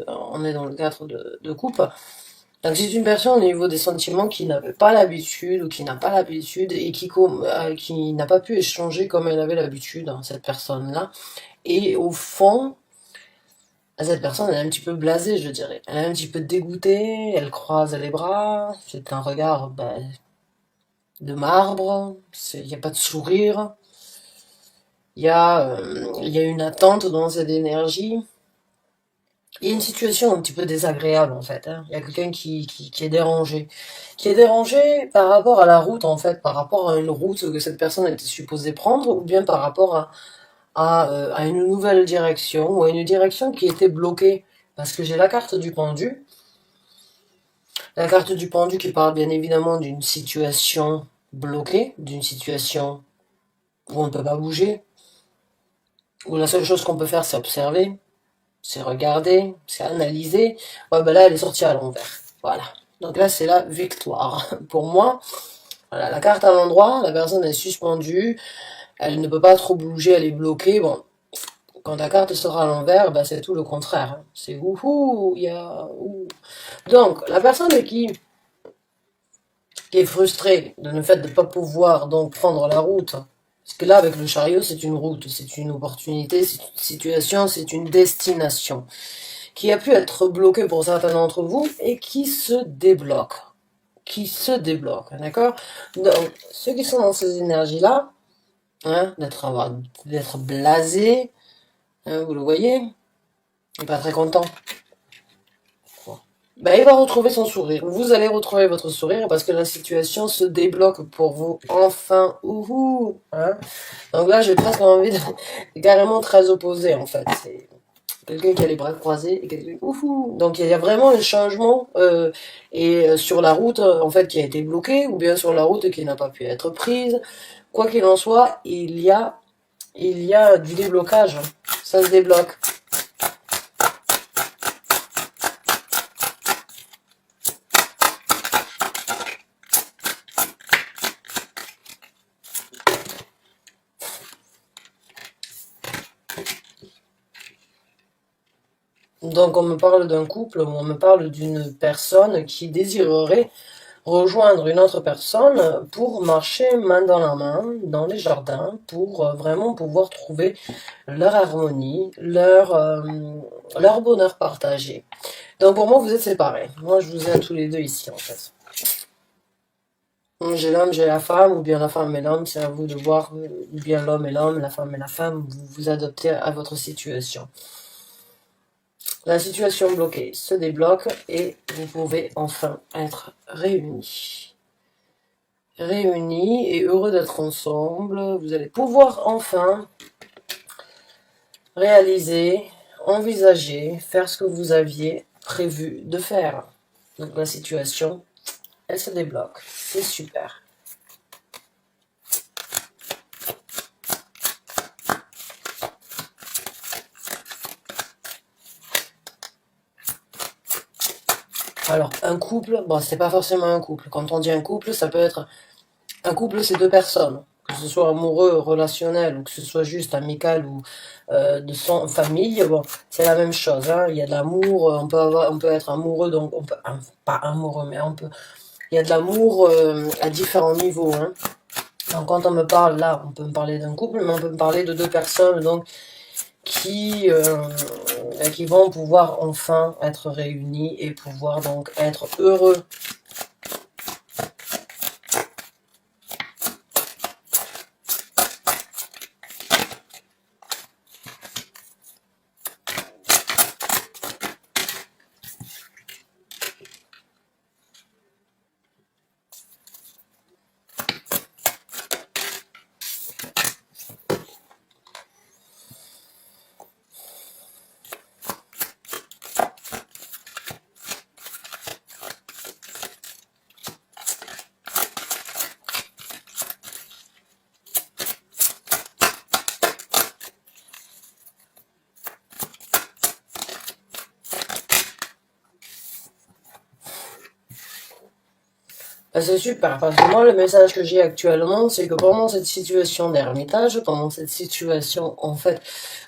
on est dans le cadre de couple. Donc c'est une personne au niveau des sentiments qui n'avait pas l'habitude ou qui n'a pas l'habitude et qui n'a pas pu échanger comme elle avait l'habitude, hein, cette personne-là. Et au fond, cette personne elle est un petit peu blasée, je dirais. Elle est un petit peu dégoûtée, elle croise les bras, c'est un regard de marbre, il n'y a pas de sourire, il y a une attente dans cette énergie. Il y a une situation un petit peu désagréable en fait, hein. Il y a quelqu'un qui est dérangé. Qui est dérangé par rapport à la route en fait, par rapport à une route que cette personne était supposée prendre, ou bien par rapport à une nouvelle direction, ou à une direction qui était bloquée. Parce que j'ai la carte du pendu. La carte du pendu qui parle bien évidemment d'une situation bloquée, d'une situation où on ne peut pas bouger, où la seule chose qu'on peut faire c'est observer, c'est regarder, c'est analyser. Ouais, ben là, elle est sortie à l'envers. Voilà. Donc là, c'est la victoire. Pour moi, voilà, la carte à l'endroit, la personne est suspendue, elle ne peut pas trop bouger, elle est bloquée. Bon, quand la carte sera à l'envers, ben c'est tout le contraire. C'est ouhou, il y a ouh. Donc, la personne qui est frustrée de le fait de ne pas pouvoir donc prendre la route, parce que là, avec le chariot, c'est une route, c'est une opportunité, c'est une situation, c'est une destination qui a pu être bloqué pour certains d'entre vous et qui se débloque. Qui se débloque, d'accord? Donc, ceux qui sont dans ces énergies-là, hein, d'être blasé, hein, vous le voyez, il n'est pas très content. Ben, il va retrouver son sourire. Vous allez retrouver votre sourire parce que la situation se débloque pour vous. Enfin, ouhou, hein. Donc là, j'ai presque envie de carrément très opposé, en fait. C'est quelqu'un qui a les bras croisés et quelqu'un oufou. Donc il y a vraiment un changement sur la route en fait qui a été bloquée ou bien sur la route qui n'a pas pu être prise. Quoi qu'il en soit, il y a du déblocage. Ça se débloque. Donc on me parle d'un couple, on me parle d'une personne qui désirerait rejoindre une autre personne pour marcher main dans la main dans les jardins, pour vraiment pouvoir trouver leur harmonie, leur bonheur partagé. Donc pour moi, vous êtes séparés. Moi, je vous ai tous les deux ici, en fait. J'ai l'homme, j'ai la femme, ou bien la femme et l'homme, c'est à vous de voir, ou bien l'homme et l'homme, la femme et la femme, vous vous adaptez à votre situation. La situation bloquée se débloque et vous pouvez enfin être réunis. Réunis et heureux d'être ensemble. Vous allez pouvoir enfin réaliser, envisager, faire ce que vous aviez prévu de faire. Donc la situation, elle se débloque. C'est super. Alors, un couple, bon, c'est pas forcément un couple. Quand on dit un couple, ça peut être... Un couple, c'est deux personnes. Que ce soit amoureux, relationnel, ou que ce soit juste amical ou de son famille, bon, c'est la même chose, hein. Il y a de l'amour, on peut être amoureux, donc on peut, pas amoureux, mais on peut, il y a de l'amour à différents niveaux, hein. Donc quand on me parle là, on peut me parler d'un couple, mais on peut me parler de deux personnes, donc qui, qui vont pouvoir enfin être réunis et pouvoir donc être heureux. Ben, c'est super, parce que moi, le message que j'ai actuellement, c'est que pendant cette situation d'ermitage, pendant cette situation, en fait,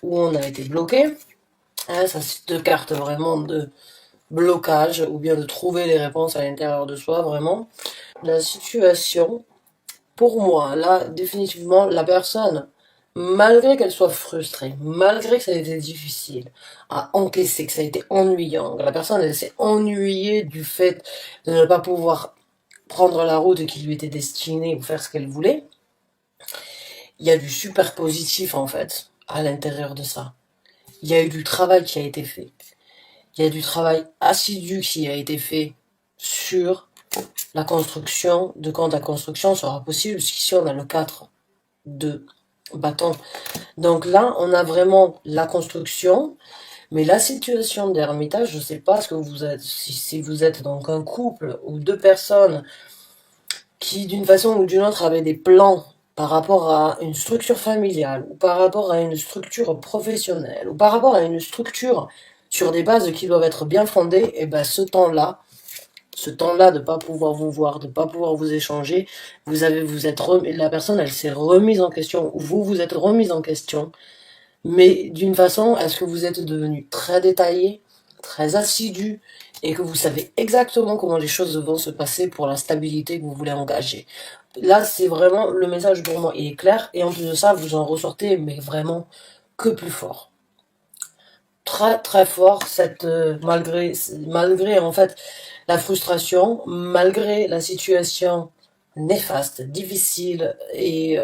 où on a été bloqué, Hein, ça, c'est deux cartes vraiment de blocage, ou bien de trouver les réponses à l'intérieur de soi, vraiment. La situation, pour moi, là, définitivement, la personne, malgré qu'elle soit frustrée, malgré que ça a été difficile à encaisser, que ça a été ennuyant, que la personne, elle s'est ennuyée du fait de ne pas pouvoir prendre la route qui lui était destinée ou faire ce qu'elle voulait, il y a du super positif, en fait, à l'intérieur de ça. Il y a eu du travail qui a été fait. Il y a du travail assidu qui a été fait sur la construction, de quand la construction sera possible, puisqu'ici on a le 4 de bâton. Donc là, on a vraiment la construction, mais la situation d'ermitage, je sais pas ce que vous êtes, si vous êtes donc un couple ou deux personnes qui d'une façon ou d'une autre avaient des plans par rapport à une structure familiale, ou par rapport à une structure professionnelle, ou par rapport à une structure sur des bases qui doivent être bien fondées, et ben ce temps-là de pas pouvoir vous voir, de pas pouvoir vous échanger, la personne, elle s'est remise en question, ou vous vous êtes remise en question, mais d'une façon, est-ce que vous êtes devenu très détaillé, très assidu, et que vous savez exactement comment les choses vont se passer pour la stabilité que vous voulez engager. Là, c'est vraiment, le message pour moi, il est clair, et en plus de ça, vous en ressortez, mais vraiment, que plus fort. Très très fort, malgré en fait la frustration, malgré la situation néfaste, difficile et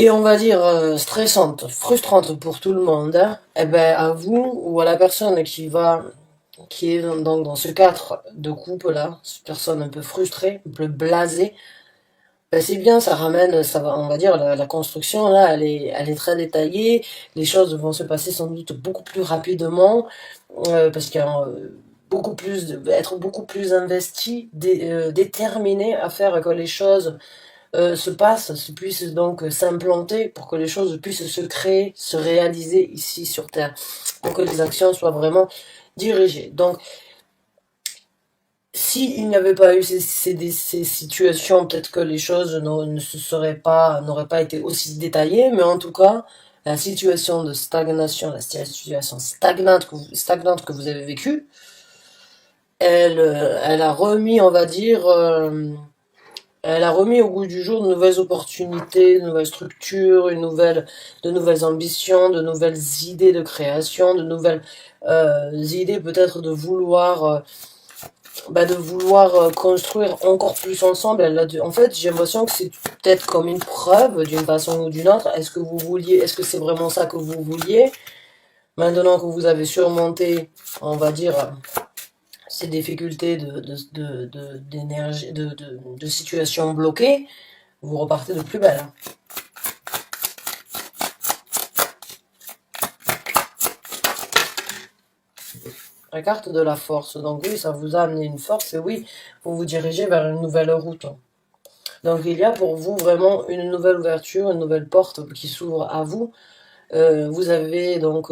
on va dire stressante, frustrante pour tout le monde, hein, eh ben à vous ou à la personne qui est donc dans ce cadre de couple là, cette personne un peu frustrée, un peu blasée, ben c'est bien, ça ramène, ça va, on va dire la construction là, elle est très détaillée, les choses vont se passer sans doute beaucoup plus rapidement parce qu'il y a être beaucoup plus investi, déterminé à faire que les choses puissent donc s'implanter pour que les choses puissent se créer, se réaliser ici sur Terre, pour que les actions soient vraiment dirigées. Donc, s'il n'y avait pas eu ces situations, peut-être que les choses n'auraient pas été aussi détaillées, mais en tout cas, la situation de stagnation, la situation stagnante que vous avez vécue, elle a remis, on va dire, elle a remis au goût du jour de nouvelles opportunités, de nouvelles structures, de nouvelles ambitions, de nouvelles idées de création, de nouvelles idées peut-être de vouloir construire encore plus ensemble. En fait, j'ai l'impression que c'est peut-être comme une preuve d'une façon ou d'une autre. Est-ce que c'est vraiment ça que vous vouliez? Maintenant que vous avez surmonté, on va dire, ces difficultés d'énergie, de situations bloquées, vous repartez de plus belle. La carte de la force. Donc oui, ça vous a amené une force et oui, vous vous dirigez vers une nouvelle route. Donc il y a pour vous vraiment une nouvelle ouverture, une nouvelle porte qui s'ouvre à vous. Vous avez donc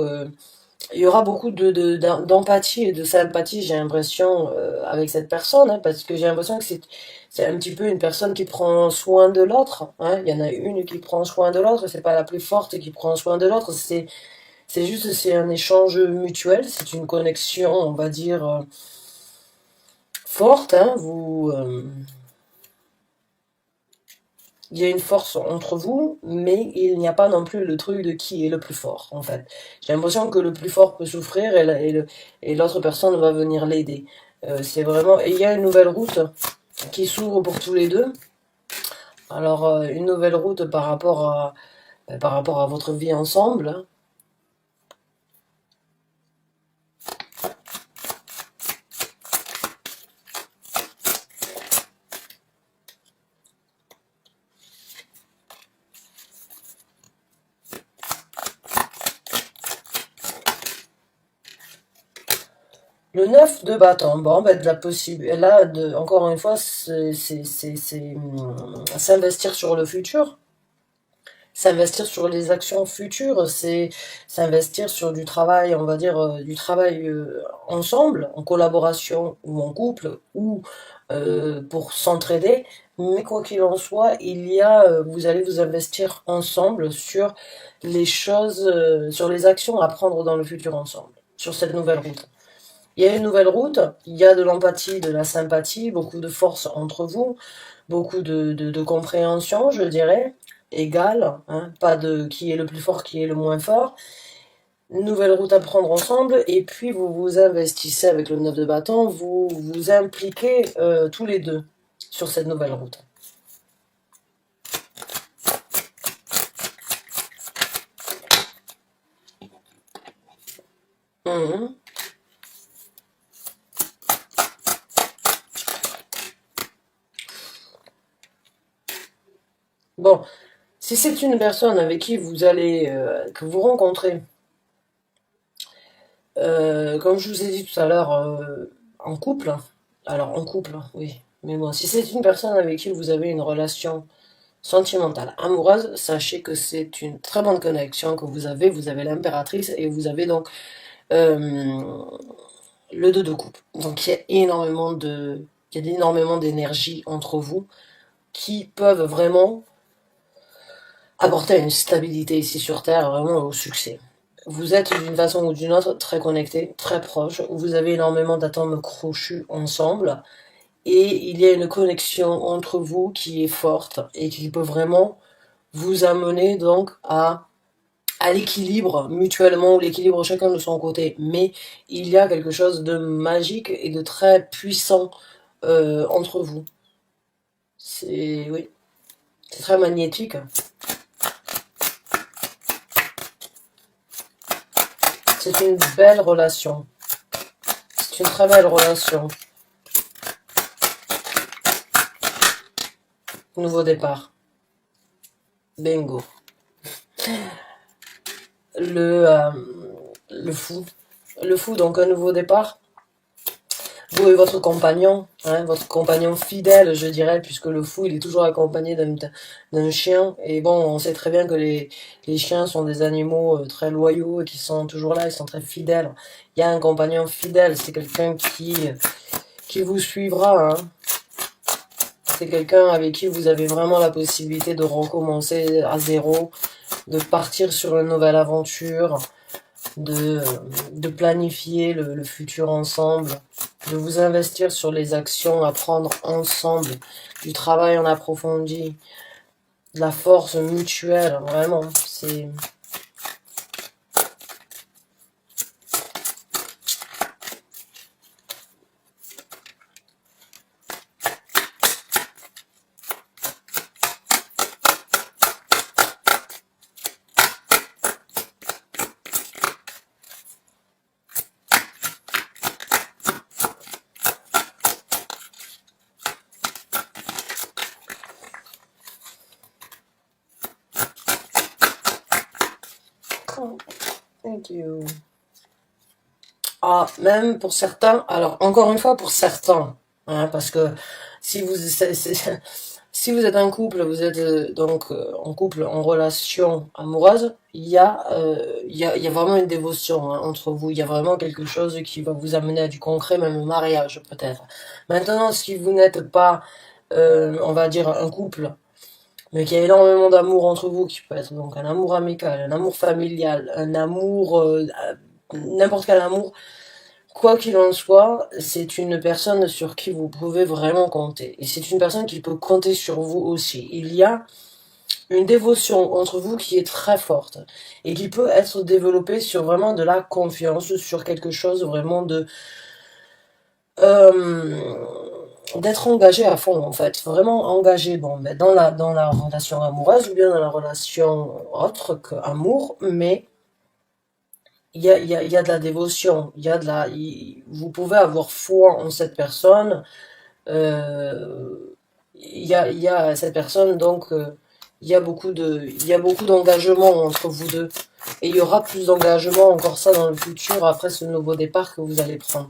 il y aura beaucoup d'empathie et de sympathie, j'ai l'impression, avec cette personne, hein, parce que j'ai l'impression que c'est un petit peu une personne qui prend soin de l'autre. Hein. Il y en a une qui prend soin de l'autre, c'est pas la plus forte qui prend soin de l'autre, c'est un échange mutuel, c'est une connexion, on va dire, forte. Hein. Il y a une force entre vous, mais il n'y a pas non plus le truc de qui est le plus fort, en fait. J'ai l'impression que le plus fort peut souffrir et l'autre personne va venir l'aider. C'est vraiment... Et il y a une nouvelle route qui s'ouvre pour tous les deux. Alors, une nouvelle route par rapport à votre vie ensemble. Hein. Le 9 de bâton, bon, ben, de la possible. Et là, encore une fois, c'est s'investir sur le futur. s'investir sur les actions futures, c'est s'investir sur du travail, on va dire du travail ensemble, en collaboration ou en couple, ou pour s'entraider. Mais quoi qu'il en soit, vous allez vous investir ensemble sur les choses, sur les actions à prendre dans le futur ensemble, sur cette nouvelle route. Il y a une nouvelle route, il y a de l'empathie, de la sympathie, beaucoup de force entre vous, beaucoup de compréhension, je dirais, égale, hein, pas de qui est le plus fort, qui est le moins fort. Une nouvelle route à prendre ensemble, et puis vous vous investissez avec le 9 de bâton, vous vous impliquez tous les deux sur cette nouvelle route. Mhm. Bon, si c'est une personne avec qui vous allez, que vous rencontrez, comme je vous ai dit tout à l'heure, en couple, alors en couple, oui, mais bon, si c'est une personne avec qui vous avez une relation sentimentale, amoureuse, sachez que c'est une très bonne connexion que vous avez l'impératrice et vous avez donc euh, le deux de coupe. Donc il y a énormément d'énergie entre vous qui peuvent vraiment apporter une stabilité ici sur Terre, vraiment au succès. Vous êtes d'une façon ou d'une autre très connectés, très proches, vous avez énormément d'atomes crochus ensemble, et il y a une connexion entre vous qui est forte et qui peut vraiment vous amener donc à l'équilibre mutuellement, ou l'équilibre chacun de son côté. Mais il y a quelque chose de magique et de très puissant entre vous. Oui, c'est très magnétique. C'est une belle relation. C'est une très belle relation. Nouveau départ. Bingo. Le, euh, le fou. Le fou, donc un nouveau départ. Vous et votre compagnon fidèle, je dirais, puisque le fou, il est toujours accompagné d'un chien. Et bon, on sait très bien que les chiens sont des animaux très loyaux et qui sont toujours là, ils sont très fidèles. Il y a un compagnon fidèle, c'est quelqu'un qui vous suivra, hein. C'est quelqu'un avec qui vous avez vraiment la possibilité de recommencer à zéro, de partir sur une nouvelle aventure, de, de planifier le futur ensemble, de vous investir sur les actions à prendre ensemble, du travail en approfondi, de la force mutuelle, vraiment, c'est... Oh, thank you. Ah, même pour certains, alors encore une fois pour certains, hein, parce que si vous si vous êtes un couple, vous êtes donc en couple, en relation amoureuse, il y a vraiment une dévotion hein, entre vous, il y a vraiment quelque chose qui va vous amener à du concret, même au mariage peut-être. Maintenant, si vous n'êtes pas, on va dire, un couple, mais qu'il y a énormément d'amour entre vous, qui peut être donc un amour amical, un amour familial, un amour, n'importe quel amour, quoi qu'il en soit, c'est une personne sur qui vous pouvez vraiment compter. Et c'est une personne qui peut compter sur vous aussi. Il y a une dévotion entre vous qui est très forte et qui peut être développée sur vraiment de la confiance, sur quelque chose vraiment euh, d'être engagé à fond en fait, vraiment engagé bon, mais dans la relation amoureuse ou bien dans la relation autre qu'amour, mais il y a de la dévotion, il y a de la, vous pouvez avoir foi en cette personne, il y a cette personne, donc il y a beaucoup d'engagement entre vous deux. Et il y aura plus d'engagement encore ça dans le futur après ce nouveau départ que vous allez prendre.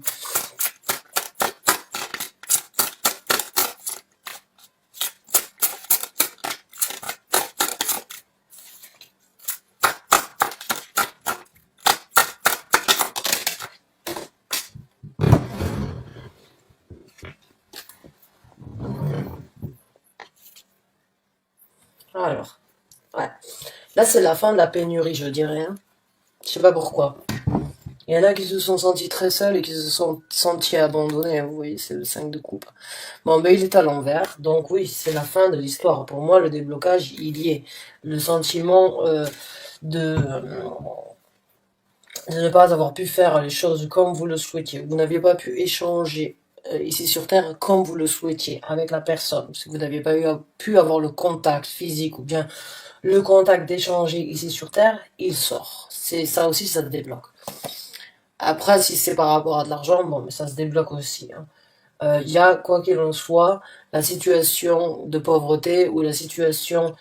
Alors, ouais. Là, c'est la fin de la pénurie, je dirais, hein. Je sais pas pourquoi. Il y en a qui se sont sentis très seuls et qui se sont sentis abandonnés, hein. Vous voyez, c'est le 5 de coupe. Bon, ben, il est à l'envers. Donc oui, c'est la fin de l'histoire. Pour moi, le déblocage, il y est. Le sentiment de ne pas avoir pu faire les choses comme vous le souhaitiez. Vous n'aviez pas pu échanger ici sur Terre comme vous le souhaitiez avec la personne. Si vous n'aviez pas pu avoir le contact physique ou bien le contact d'échanger ici sur Terre, il sort. C'est ça aussi, ça se débloque. Après, si c'est par rapport à de l'argent, bon, mais ça se débloque aussi, hein. Il y a, quoi qu'il en soit, la situation de pauvreté ou la situation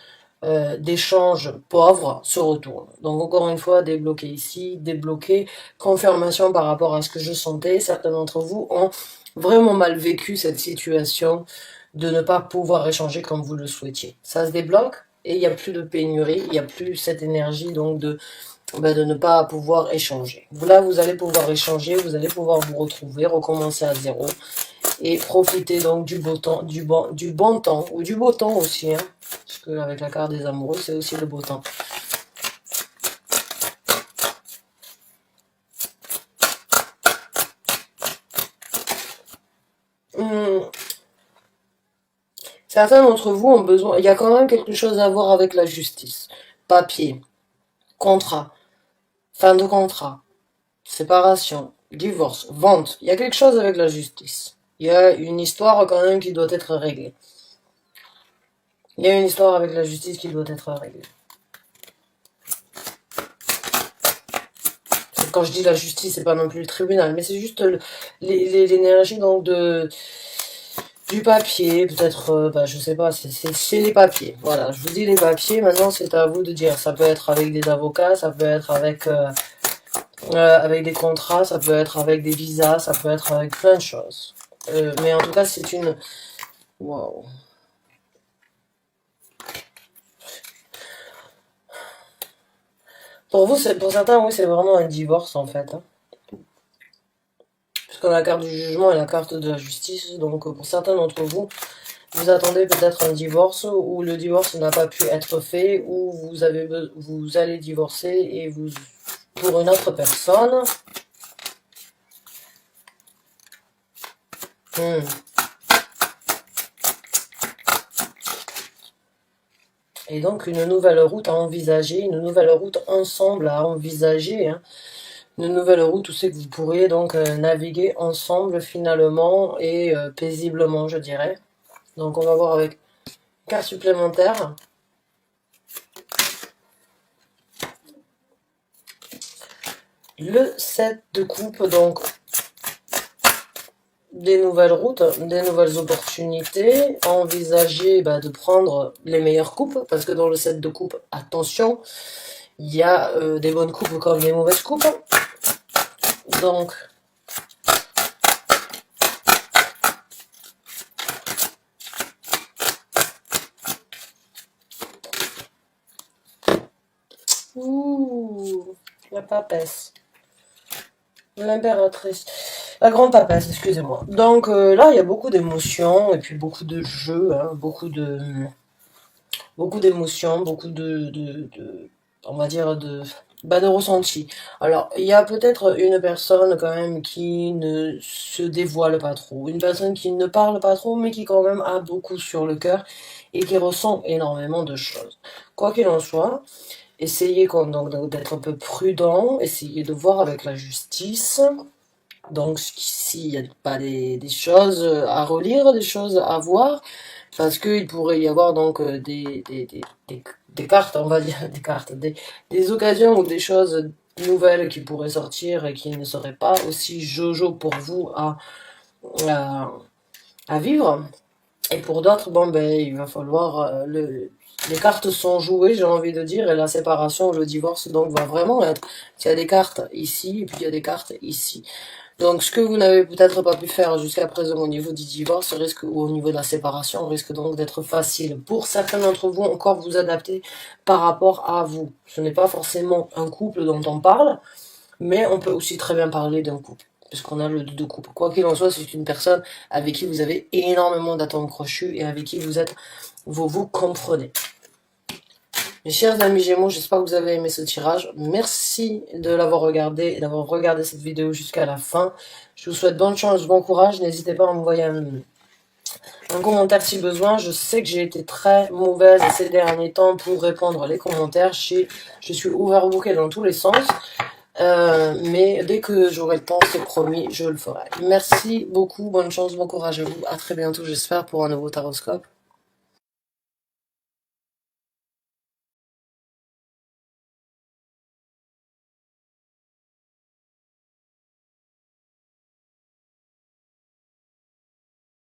d'échange pauvre se retourne. Donc encore une fois, débloqué ici, débloqué, confirmation par rapport à ce que je sentais. Certains d'entre vous ont vraiment mal vécu cette situation de ne pas pouvoir échanger comme vous le souhaitiez. Ça se débloque et il n'y a plus de pénurie, il n'y a plus cette énergie donc de ne pas pouvoir échanger. Là, vous allez pouvoir échanger, vous allez pouvoir vous retrouver, recommencer à zéro et profiter donc du beau temps, du bon temps, ou du beau temps aussi, hein, parce que avec la carte des amoureux, c'est aussi le beau temps. Certains d'entre vous ont besoin, il y a quand même quelque chose à voir avec la justice. Papier, contrat, fin de contrat, séparation, divorce, vente. Il y a quelque chose avec la justice. Il y a une histoire quand même qui doit être réglée. Il y a une histoire avec la justice qui doit être réglée. Quand je dis la justice, c'est pas non plus le tribunal, mais c'est juste l'énergie donc du papier, peut-être, je sais pas, c'est les papiers. Voilà, je vous dis les papiers, maintenant c'est à vous de dire. Ça peut être avec des avocats, ça peut être avec des contrats, ça peut être avec des visas, ça peut être avec plein de choses. Mais en tout cas, c'est une... Waouh. Pour vous, pour certains, oui, c'est vraiment un divorce en fait, hein. Parce que la carte du jugement est la carte de la justice, donc pour certains d'entre vous, vous attendez peut-être un divorce ou le divorce n'a pas pu être fait ou vous allez divorcer et vous pour une autre personne. Et donc une nouvelle route à envisager, une nouvelle route ensemble à envisager, hein. Une nouvelle route où c'est que vous pourriez donc naviguer ensemble finalement et paisiblement, je dirais. Donc on va voir avec une carte supplémentaire. Le 7 de coupe, donc des nouvelles routes, des nouvelles opportunités, envisager de prendre les meilleures coupes, parce que dans le 7 de coupe, attention, il y a des bonnes coupes comme des mauvaises coupes. Donc, ouh, la papesse, l'impératrice, la grande papesse, excusez-moi. Donc là, il y a beaucoup d'émotions et puis beaucoup de jeux, hein, beaucoup d'émotions, beaucoup on va dire de ressenti. Alors, il y a peut-être une personne quand même qui ne se dévoile pas trop, une personne qui ne parle pas trop, mais qui quand même a beaucoup sur le cœur et qui ressent énormément de choses. Quoi qu'il en soit, essayez donc d'être un peu prudent, essayez de voir avec la justice. Donc, s'il n'y a pas des choses à relire, des choses à voir, parce qu'il pourrait y avoir donc des cartes, on va dire, des cartes, des occasions ou des choses nouvelles qui pourraient sortir et qui ne seraient pas aussi jojo pour vous à, à vivre. Et pour d'autres, bon ben il va falloir les cartes sont jouées, j'ai envie de dire, et la séparation, le divorce donc va vraiment être. Il y a des cartes ici et puis il y a des cartes ici. Donc, ce que vous n'avez peut-être pas pu faire jusqu'à présent au niveau du divorce risque, ou au niveau de la séparation risque donc d'être facile. Pour certains d'entre vous, encore vous adapter par rapport à vous. Ce n'est pas forcément un couple dont on parle, mais on peut aussi très bien parler d'un couple, puisqu'on a le 2 de couple. Quoi qu'il en soit, c'est une personne avec qui vous avez énormément d'atomes crochus et avec qui vous vous comprenez. Mes chers amis Gémeaux, j'espère que vous avez aimé ce tirage. Merci de l'avoir regardé et d'avoir regardé cette vidéo jusqu'à la fin. Je vous souhaite bonne chance, bon courage. N'hésitez pas à m'envoyer un commentaire si besoin. Je sais que j'ai été très mauvaise ces derniers temps pour répondre les commentaires. Je suis overbookée dans tous les sens. Mais dès que j'aurai le temps, c'est promis, je le ferai. Merci beaucoup, bonne chance, bon courage à vous. À très bientôt, j'espère, pour un nouveau taroscope.